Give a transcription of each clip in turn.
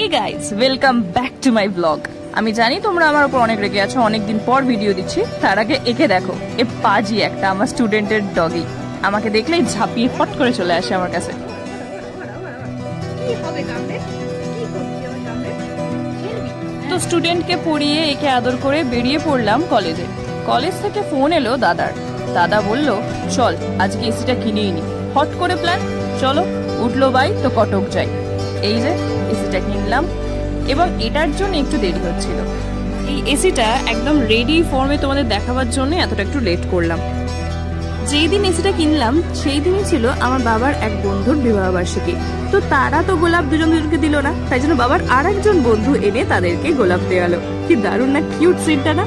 Hey guys welcome back to my blog. আমি জানি তোমরা আমার উপর অনেক রেগে আছো, অনেকদিন পর ভিডিও দিচ্ছি। তার আগে একে দেখো, এ পাজি একটা আমার স্টুডেন্টের ডগি। আমাকে দেখলেই ঝাঁপিয়ে ফট করে চলে আসে আমার কাছে। তো স্টুডেন্টকে পড়িয়ে একে আদর করে বেরিয়ে পড়লাম কলেজে। কলেজ থেকে ফোন এলো দাদার। দাদা বলল চল আজকে এসিটা কিনেই নি। হট করে প্ল্যান, চলো উঠলো বাই তো কটক যাই। এই যে এসিটা কিনলাম এবং এটার জন্য একটু দেরি হচ্ছিল। এই এসিটা একদম রেডি ফর্মে তোমাদের দেখাবার জন্য এতটা একটু লেট করলাম। যেই দিন এসিটা কিনলাম সেই দিনই ছিল আমার বাবার এক বন্ধুর বিবাহবার্ষিকী। তো তারা তো গোলাপ দুজনকে দিল না, তাই জন্য বাবার আর একজন বন্ধু এনে তাদেরকে গোলাপ দেওয়ালো। কি দারুণ না, কিউট সিনটা না?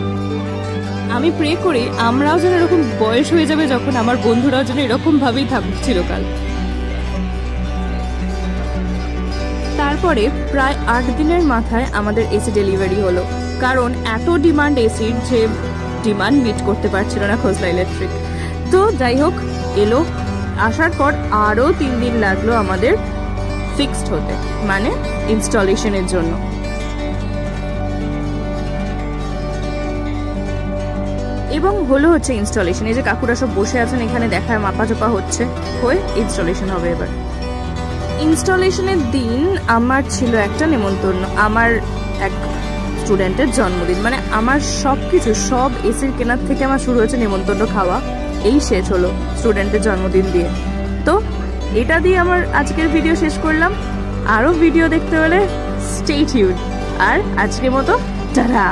আমি প্রে করি আমরাও যেন এরকম বয়স হয়ে যাবে যখন আমার বন্ধুরাও যেন এরকম ভাবেই থাকুক চিরকাল। তারপরে প্রায় 8 দিনের মাথায় আমাদের এসি ডেলিভারি হলো, কারণ এত ডিমান্ড এসির যে ডিমান্ড মিট করতে পারছিল না খোসলা ইলেকট্রিক। তো যাই হোক এলো, আসার পর আরও 3 দিন লাগলো আমাদের ফিক্সড হতে, মানে ইনস্টলেশনের জন্য। এবং হলো হচ্ছে ইনস্টলেশন। এই যে কাকুরা সব বসে আছেন এখানে, দেখায় মাপা চোপা হচ্ছে, হয়ে ইনস্টলেশন হবে। এবার ইনস্টলেশনের দিন আমার ছিল একটা নেমন্তন্ন, আমার এক স্টুডেন্টের জন্মদিন। মানে আমার সবকিছু, সব এসির কেনার থেকে আমার শুরু হয়েছে নেমন্তন্ন খাওয়া, এই শেষ হলো স্টুডেন্টের জন্মদিন দিয়ে। তো এটা দিয়ে আমার আজকের ভিডিও শেষ করলাম। আরো ভিডিও দেখতে হলে স্টে টিউনড। আর আজকের মতো টাটা।